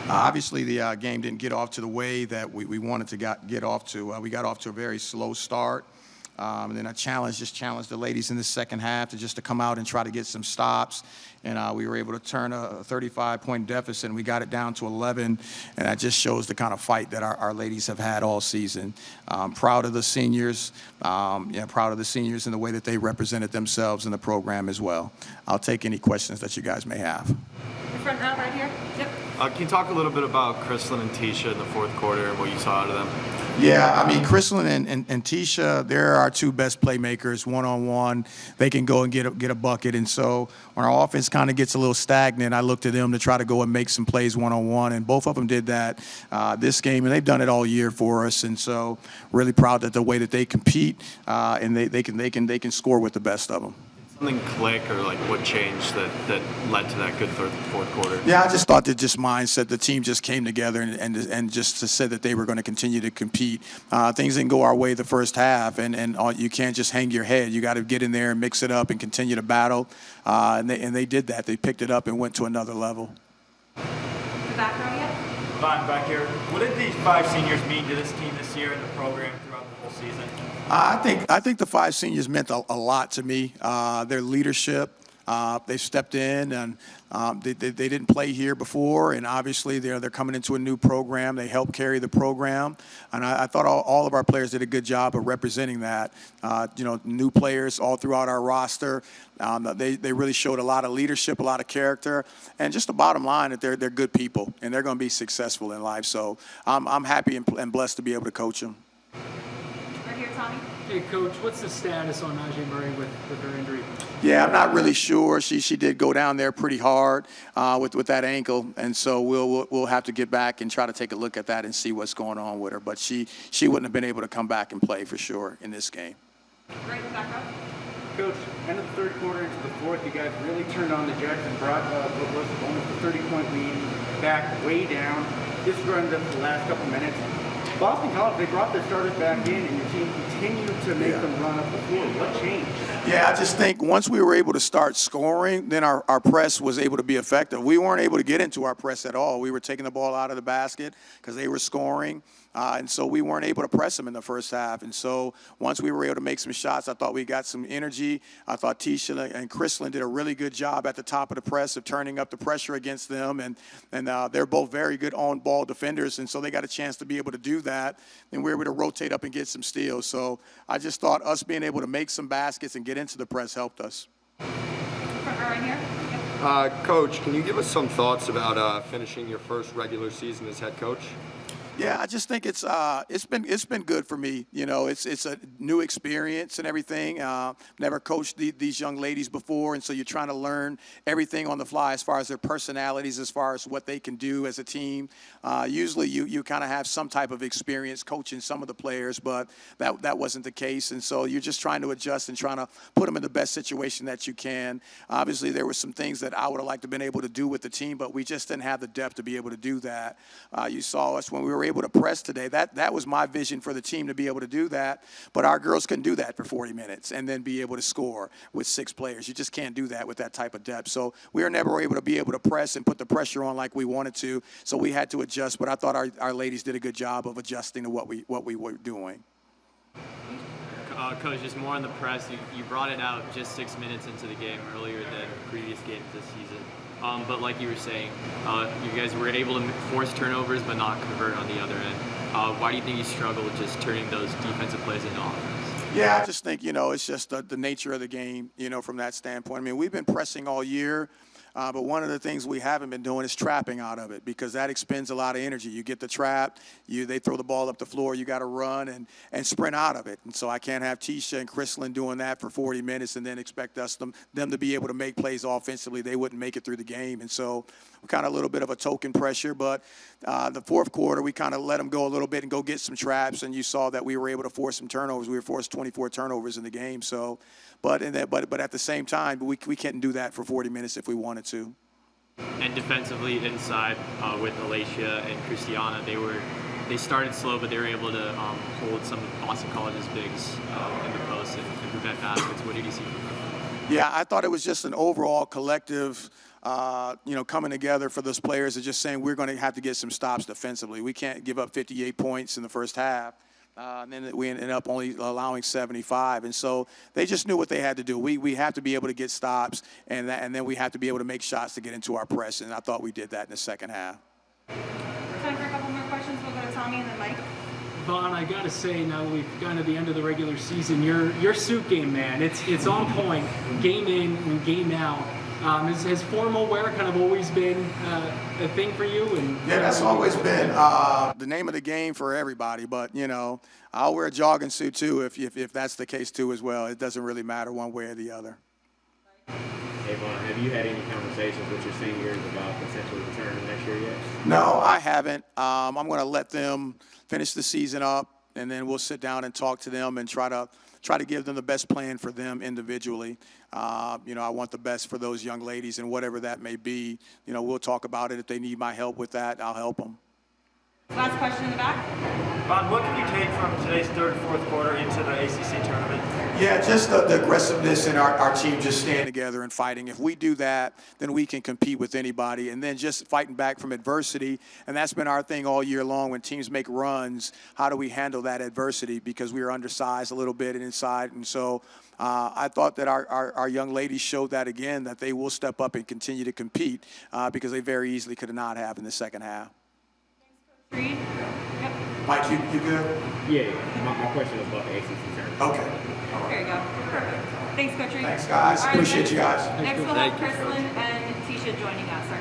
Obviously, the game didn't get off to the way that we wanted to get off to. We got off to a very slow start. And then I challenged the ladies in the second half to come out and try to get some stops. And we were able to turn a 35-point deficit, and we got it down to 11. And that just shows the kind of fight that our ladies have had all season. Proud of the seniors, proud of the seniors and the way that they represented themselves in the program as well. I'll take any questions that you guys may have. The front row right here. Yep. Can you talk a little bit about Chrislyn and Tisha in the fourth quarter and what you saw out of them? Yeah, I mean, Chrislyn and Tisha, they're our two best playmakers, one-on-one. They can go and get a bucket. And so when our offense kind of gets a little stagnant, I look to them to try to go and make some plays one-on-one. And both of them did that this game, and they've done it all year for us. And so really proud that the way that they compete, and they can score with the best of them. Something click or like what changed that led to that good fourth quarter? Yeah, I just thought that just mindset, the team just came together and just said that they were going to continue to compete. Things didn't go our way the first half, and you can't just hang your head. You got to get in there and mix it up and continue to battle. And they did that. They picked it up and went to another level. The back row yet? Vonn, back here. What did these 5 seniors mean to this team this year in the program throughout the whole season? I think the 5 seniors meant a lot to me. Their leadership, they stepped in, and they didn't play here before, and obviously they're coming into a new program. They helped carry the program, and I thought all of our players did a good job of representing that. New players all throughout our roster. They really showed a lot of leadership, a lot of character, and just the bottom line that they're good people and they're going to be successful in life. So I'm happy and blessed to be able to coach them. Tommy? Hey, Coach, what's the status on Najee Murray with her injury? Yeah, I'm not really sure. She did go down there pretty hard with that ankle, and so we'll have to get back and try to take a look at that and see what's going on with her. But she wouldn't have been able to come back and play for sure in this game. Right in the back row. Coach, end of the third quarter into the fourth, you guys really turned on the jets and brought what was almost a 30-point lead back way down. Just run the last couple minutes. Boston College, they brought their starters back in, and your team continued to make them run up the floor. What changed? Yeah, I just think once we were able to start scoring, then our press was able to be effective. We weren't able to get into our press at all. We were taking the ball out of the basket because they were scoring. And so we weren't able to press them in the first half. And so once we were able to make some shots, I thought we got some energy. I thought Tisha and Chrislyn did a really good job at the top of the press of turning up the pressure against them. And they're both very good on-ball defenders, and so they got a chance to be able to do that. And we were able to rotate up and get some steals. So I just thought us being able to make some baskets and get into the press helped us. Front row right here. Yep. Coach, can you give us some thoughts about finishing your first regular season as head coach? Yeah, I just think it's been good for me. It's a new experience and everything. Never coached these young ladies before, and so you're trying to learn everything on the fly as far as their personalities, as far as what they can do as a team. Usually you kind of have some type of experience coaching some of the players, but that wasn't the case, and so you're just trying to adjust and trying to put them in the best situation that you can. Obviously, there were some things that I would have liked to have been able to do with the team, but we just didn't have the depth to be able to do that. You saw us when we were able to press today. That was my vision for the team, to be able to do that, but our girls couldn't do that for 40 minutes and then be able to score with 6 players. You just can't do that with that type of depth. So we were never able to press and put the pressure on like we wanted to, so we had to adjust, but I thought our ladies did a good job of adjusting to what we were doing. Coach, just more on the press. You brought it out just 6 minutes into the game earlier than previous games this season. But like you were saying, you guys were able to force turnovers but not convert on the other end. Why do you think you struggle with just turning those defensive plays into offense? Yeah, I just think, it's just the nature of the game, from that standpoint. I mean, we've been pressing all year. But one of the things we haven't been doing is trapping out of it, because that expends a lot of energy. You get the trap, they throw the ball up the floor, you got to run and sprint out of it. And so I can't have Tisha and Chrislyn doing that for 40 minutes and then expect them to be able to make plays offensively. They wouldn't make it through the game. And so we're kind of a little bit of a token pressure. But the fourth quarter, we kind of let them go a little bit and go get some traps, and you saw that we were able to force some turnovers. We were forced 24 turnovers in the game. So. But at the same time, we can't do that for 40 minutes if we wanted to. And defensively inside with Alacia and Christiana, they started slow, but they were able to hold some of Boston College's bigs in the post and prevent baskets. What did you see from them? Yeah, I thought it was just an overall collective, coming together for those players and just saying we're going to have to get some stops defensively. We can't give up 58 points in the first half. And then we ended up only allowing 75. And so they just knew what they had to do. We have to be able to get stops, and then we have to be able to make shots to get into our press. And I thought we did that in the second half. Time for a couple more questions. We'll go to Tommy and then Mike. Vonn, I gotta say, now that we've gotten to the end of the regular season, your suit game, man, it's on point, game in and game out. Has formal wear kind of always been a thing for you? And Yeah, that's always been the name of the game for everybody. But I'll wear a jogging suit too if that's the case too as well. It doesn't really matter one way or the other. Hey, Vonn, have you had any conversations with your seniors about potentially returning next year yet? No, I haven't. I'm going to let them finish the season up, and then we'll sit down and talk to them and try to give them the best plan for them individually. I want the best for those young ladies, and whatever that may be, we'll talk about it. If they need my help with that, I'll help them. Last question in the back. Vonn, what can you take from today's third and fourth quarter into the ACC tournament? Yeah, just the aggressiveness and our team just staying together and fighting. If we do that, then we can compete with anybody. And then just fighting back from adversity. And that's been our thing all year long. When teams make runs, how do we handle that adversity? Because we are undersized a little bit inside. And so I thought that our young ladies showed that again, that they will step up and continue to compete because they very easily could not have in the second half. Reed. Yep. Mike, you good? Yeah. My question was about the ACC tournament. Okay. There you go. Perfect. Thanks, Coach Reed. Thanks, guys. All right, Appreciate you guys. Next we'll Thank have you. Kristlyn and Tisha joining us. Our